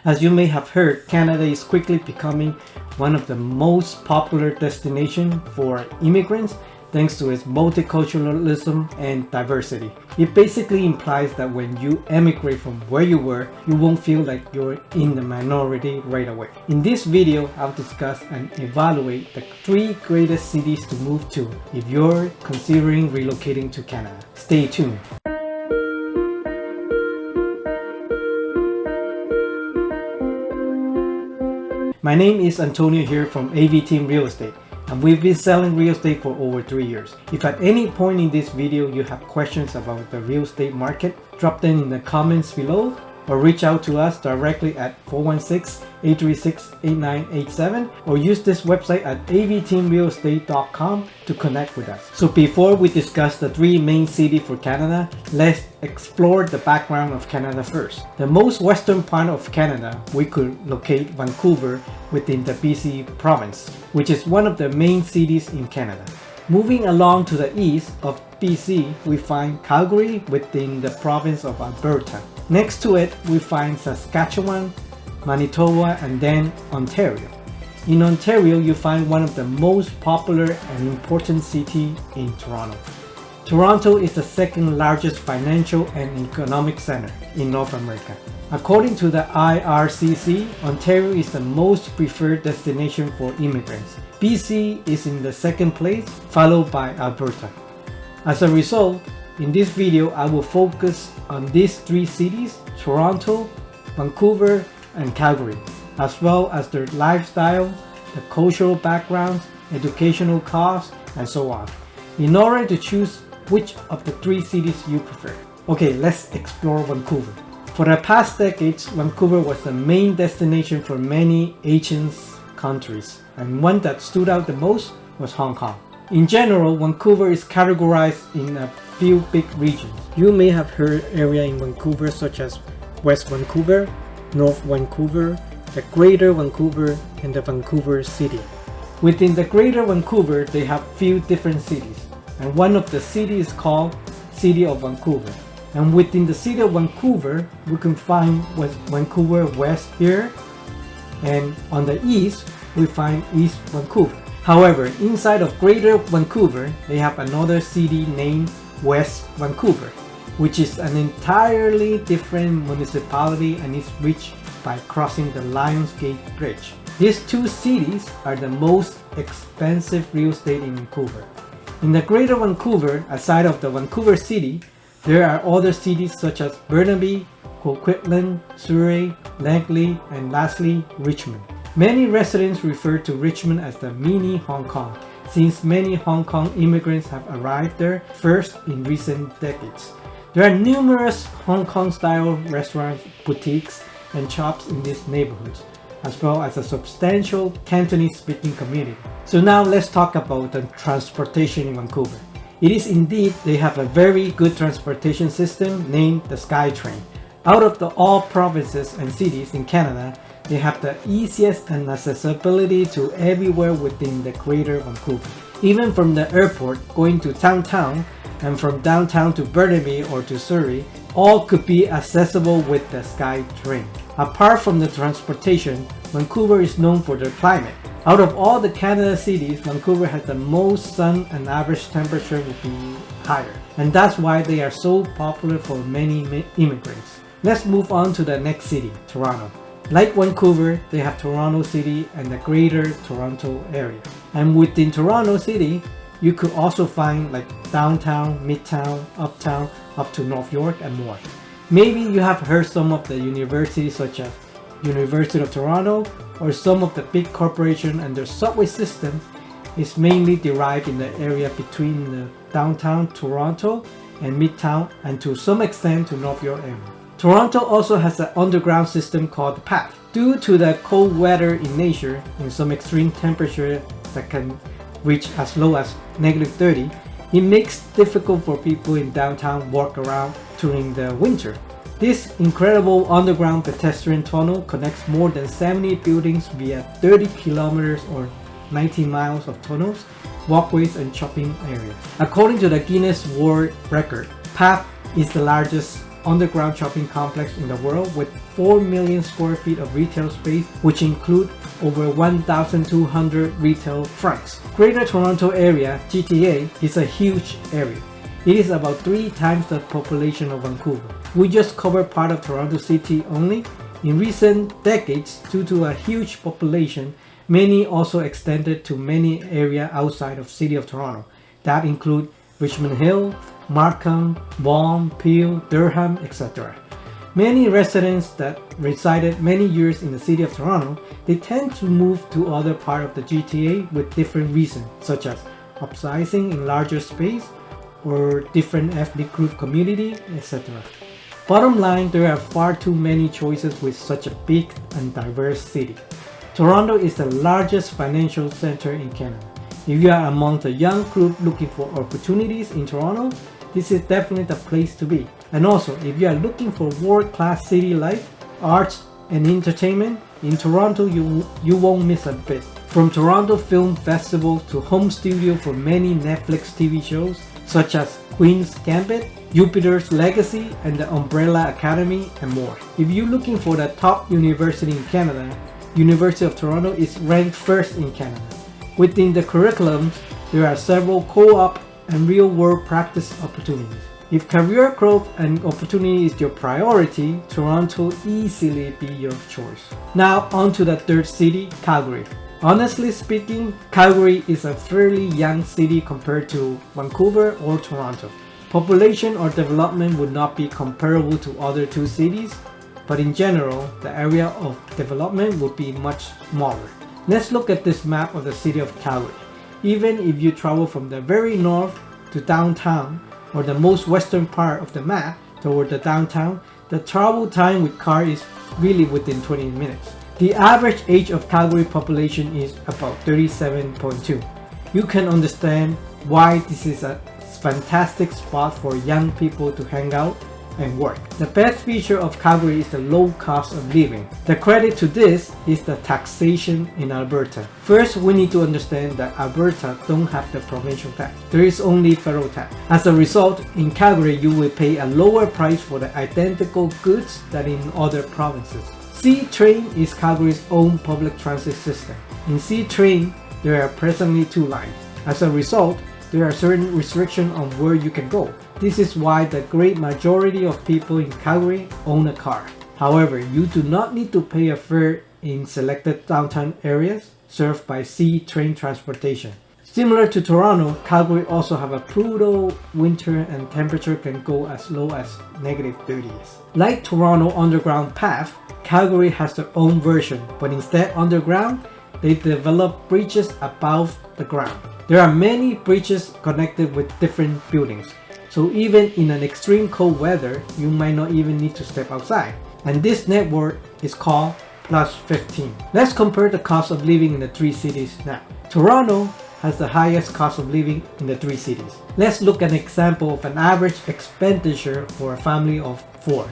As you may have heard, Canada is quickly becoming one of the most popular destinations for immigrants thanks to its multiculturalism and diversity. It basically implies that when you emigrate from where you were, you won't feel like you're in the minority right away. In this video, I'll discuss and evaluate the 3 greatest cities to move to if you're considering relocating to Canada. Stay tuned. My name is Antonio here from AV Team Real Estate, and we've been selling real estate for over 3 years. If at any point in this video you have questions about the real estate market, drop them in the comments below or reach out to us directly at 416-836-8987 or use this website at avteamrealestate.com to connect with us. So before we discuss the 3 main cities for Canada, let's explore the background of Canada first. The most western part of Canada, we could locate Vancouver within the BC province, which is one of the main cities in Canada. Moving along to the east of BC, we find Calgary within the province of Alberta. Next to it, we find Saskatchewan, Manitoba, and then Ontario. In Ontario, you find one of the most popular and important cities in Toronto. Toronto is the second largest financial and economic center in North America. According to the IRCC, Ontario is the most preferred destination for immigrants. BC is in the second place, followed by Alberta. As a result, in this video, I will focus on these 3 cities, Toronto, Vancouver, and Calgary, as well as their lifestyle, the cultural backgrounds, educational costs, and so on, in order to choose which of the 3 cities you prefer. Okay, let's explore Vancouver. For the past decades, Vancouver was the main destination for many Asian countries, and one that stood out the most was Hong Kong. In general, Vancouver is categorized in a few big regions. You may have heard areas in Vancouver such as West Vancouver, North Vancouver, the Greater Vancouver, and the Vancouver City. Within the Greater Vancouver, they have few different cities, and one of the cities is called City of Vancouver. And within the City of Vancouver, we can find Vancouver West here, and on the east, we find East Vancouver. However, inside of Greater Vancouver, they have another city named West Vancouver, which is an entirely different municipality and is reached by crossing the Lionsgate Bridge. These 2 cities are the most expensive real estate in Vancouver. In the Greater Vancouver, aside of the Vancouver City, there are other cities such as Burnaby, Coquitlam, Surrey, Langley, and lastly, Richmond. Many residents refer to Richmond as the mini Hong Kong, since many Hong Kong immigrants have arrived there first in recent decades. There are numerous Hong Kong-style restaurants, boutiques, and shops in these neighborhoods, as well as a substantial Cantonese-speaking community. So now let's talk about the transportation in Vancouver. It is indeed, they have a very good transportation system named the SkyTrain. Out of all provinces and cities in Canada, they have the easiest and accessibility to everywhere within the Greater Vancouver. Even from the airport going to downtown, and from downtown to Burnaby or to Surrey, all could be accessible with the SkyTrain. Apart from the transportation, Vancouver is known for their climate. Out of all the Canada cities, Vancouver has the most sun and average temperature will be higher. And that's why they are so popular for many immigrants. Let's move on to the next city, Toronto. Like Vancouver, they have Toronto City and the Greater Toronto area. And within Toronto City, you could also find like downtown, midtown, uptown, up to North York and more. Maybe you have heard some of the universities such as University of Toronto or some of the big corporations, and their subway system is mainly derived in the area between the downtown Toronto and midtown and to some extent to North York area. Toronto also has an underground system called the Path. Due to the cold weather in nature, in some extreme temperature that can reach as low as -30, it makes it difficult for people in downtown walk around during the winter. This incredible underground pedestrian tunnel connects more than 70 buildings via 30 kilometers or 19 miles of tunnels, walkways, and shopping areas. According to the Guinness World Record, Path is the largest underground shopping complex in the world with 4 million square feet of retail space, which include over 1,200 retail fronts. Greater Toronto Area, GTA, is a huge area. It is about 3 times the population of Vancouver. We just covered part of Toronto City only. In recent decades, due to a huge population, many also extended to many areas outside of City of Toronto. That include Richmond Hill, Markham, Vaughan, Peel, Durham, etc. Many residents that resided many years in the City of Toronto, they tend to move to other part of the GTA with different reasons, such as upsizing in larger space or different ethnic group community, etc. Bottom line, there are far too many choices with such a big and diverse city. Toronto is the largest financial center in Canada. If you are among the young group looking for opportunities in Toronto, this is definitely the place to be. And also, if you are looking for world-class city life, arts, and entertainment, in Toronto you won't miss a bit. From Toronto Film Festival to home studio for many Netflix TV shows such as Queen's Gambit, Jupiter's Legacy, and the Umbrella Academy, and more. If you're looking for the top university in Canada, University of Toronto is ranked first in Canada. Within the curriculums, there are several co-op and real-world practice opportunities. If career growth and opportunity is your priority, Toronto easily be your choice. Now on to the third city, Calgary. Honestly speaking, Calgary is a fairly young city compared to Vancouver or Toronto. Population or development would not be comparable to other two cities, but in general, the area of development would be much smaller. Let's look at this map of the city of Calgary. Even if you travel from the very north to downtown, or the most western part of the map toward the downtown, the travel time with car is really within 20 minutes. The average age of Calgary population is about 37.2. You can understand why this is a fantastic spot for young people to hang out and work. The best feature of Calgary is the low cost of living. The credit to this is the taxation in Alberta. First, we need to understand that Alberta don't have the provincial tax. There is only federal tax. As a result, in Calgary, you will pay a lower price for the identical goods than in other provinces. C-Train is Calgary's own public transit system. In C-Train, there are presently 2 lines. As a result, there are certain restrictions on where you can go. This is why the great majority of people in Calgary own a car. However, you do not need to pay a fare in selected downtown areas served by C-Train transportation. Similar to Toronto, Calgary also have a brutal winter and temperature can go as low as -30s. Like Toronto Underground Path, Calgary has their own version, but instead underground, they develop bridges above the ground. There are many bridges connected with different buildings, so even in an extreme cold weather, you might not even need to step outside. And this network is called Plus 15. Let's compare the cost of living in the 3 cities now. Toronto has the highest cost of living in the 3 cities. Let's look at an example of an average expenditure for a family of 4.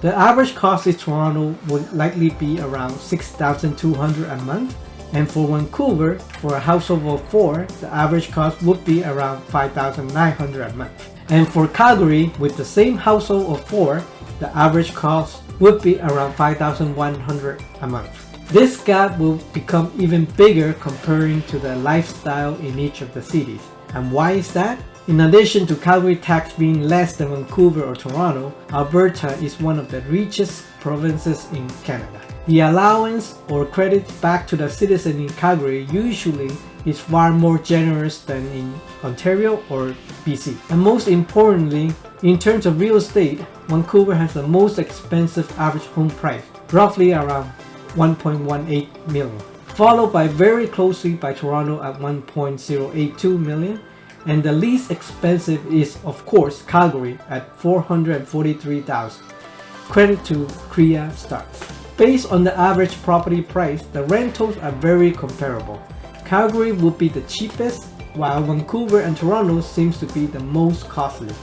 The average cost in Toronto would likely be around $6,200 a month, and for Vancouver, for a household of 4, the average cost would be around $5,900 a month. And for Calgary, with the same household of 4, the average cost would be around $5,100 a month. This gap will become even bigger comparing to the lifestyle in each of the cities. And why is that? In addition to Calgary tax being less than Vancouver or Toronto, Alberta is one of the richest provinces in Canada. The allowance or credit back to the citizen in Calgary usually is far more generous than in Ontario or BC. And most importantly, in terms of real estate, Vancouver has the most expensive average home price, roughly around $1.18 million, followed by very closely by Toronto at $1.082 million, and the least expensive is of course Calgary at $443,000. Credit to Korea Starts. Based on the average property price, the rentals are very comparable. Calgary would be the cheapest, while Vancouver and Toronto seems to be the most costly.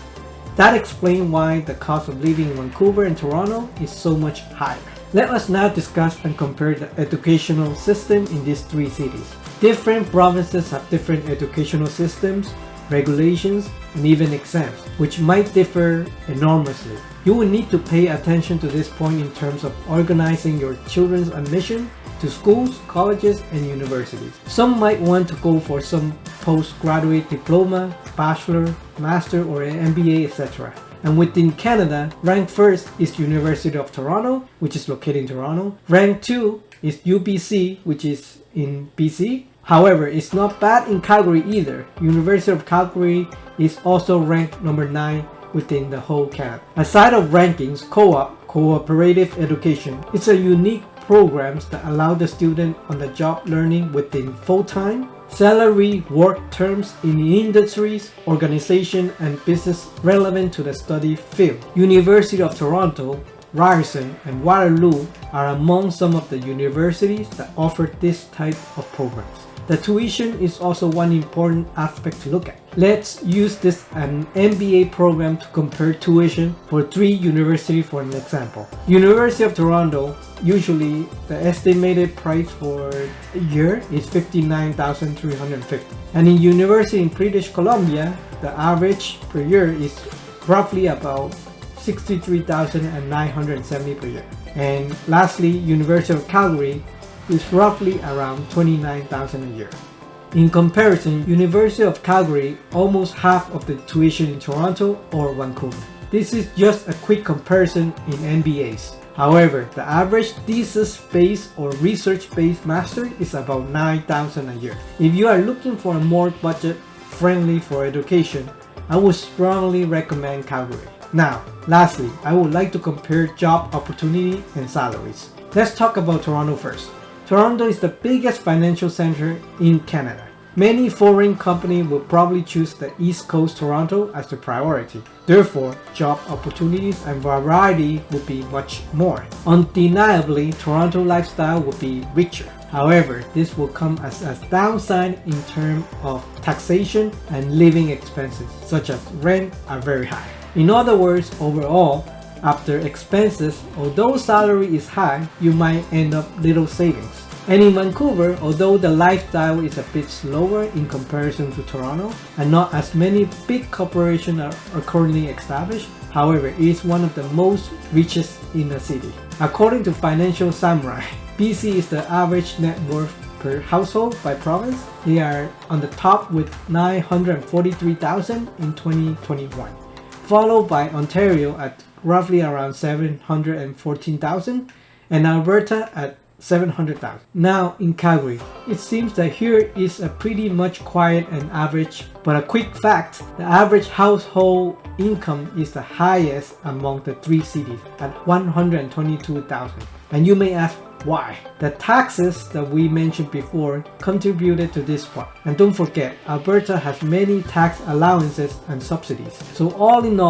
That explains why the cost of living in Vancouver and Toronto is so much higher. Let us now discuss and compare the educational system in these 3 cities. Different provinces have different educational systems, regulations, and even exams, which might differ enormously. You will need to pay attention to this point in terms of organizing your children's admission to schools, colleges, and universities. Some might want to go for some postgraduate diploma, bachelor, master, or an MBA, etc. And within Canada, rank first is University of Toronto, which is located in Toronto. Rank 2 is UBC, which is in BC. However, it's not bad in Calgary either. University of Calgary is also ranked number 9 within the whole Canada. Aside of rankings, co-op, cooperative education, it's a unique programs that allow the student on the job learning within full-time, salary work terms in industries, organization, and business relevant to the study field. University of Toronto, Ryerson, and Waterloo are among some of the universities that offer this type of programs. The tuition is also one important aspect to look at. Let's use this an MBA program to compare tuition for 3 universities for an example. University of Toronto, usually the estimated price for a year is $59,350. And in University in British Columbia, the average per year is roughly about $63,970 per year. And lastly, University of Calgary is roughly around $29,000 a year. In comparison, University of Calgary almost half of the tuition in Toronto or Vancouver. This is just a quick comparison in MBAs. However, the average thesis-based or research-based master is about $9,000 a year. If you are looking for a more budget-friendly for education, I would strongly recommend Calgary. Now, lastly, I would like to compare job opportunity and salaries. Let's talk about Toronto first. Toronto is the biggest financial center in Canada. Many foreign companies will probably choose the East Coast Toronto as the priority. Therefore, job opportunities and variety will be much more. Undeniably, Toronto lifestyle will be richer. However, this will come as a downside in terms of taxation and living expenses, such as rent are very high. In other words, overall, after expenses, although salary is high, you might end up little savings. And in Vancouver, although the lifestyle is a bit slower in comparison to Toronto, and not as many big corporations are currently established, however, it is one of the most richest in the city. According to Financial Samurai, BC is the average net worth per household by province. They are on the top with $943,000 in 2021, followed by Ontario at roughly around $714,000 and Alberta at $700,000. Now in Calgary, it seems that here is a pretty much quiet and average, but a quick fact, the average household income is the highest among the 3 cities at $122,000. And you may ask why? The taxes that we mentioned before contributed to this part. And don't forget, Alberta has many tax allowances and subsidies. So all in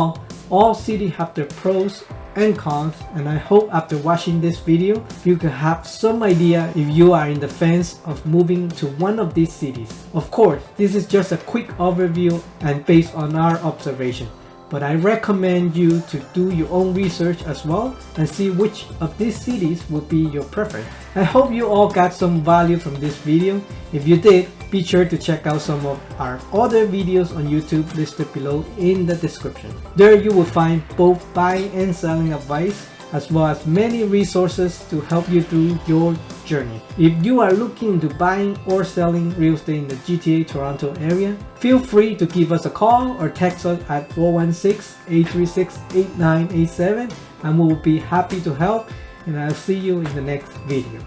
all cities have their pros and cons, and I hope after watching this video, you can have some idea if you are in the fence of moving to one of these cities. Of course, this is just a quick overview and based on our observation, but I recommend you to do your own research as well and see which of these cities would be your preference. I hope you all got some value from this video. If you did, be sure to check out some of our other videos on YouTube listed below in the description. There you will find both buying and selling advice, as well as many resources to help you through your journey. If you are looking into buying or selling real estate in the GTA Toronto area, feel free to give us a call or text us at 416-836-8987 and we will be happy to help, and I'll see you in the next video.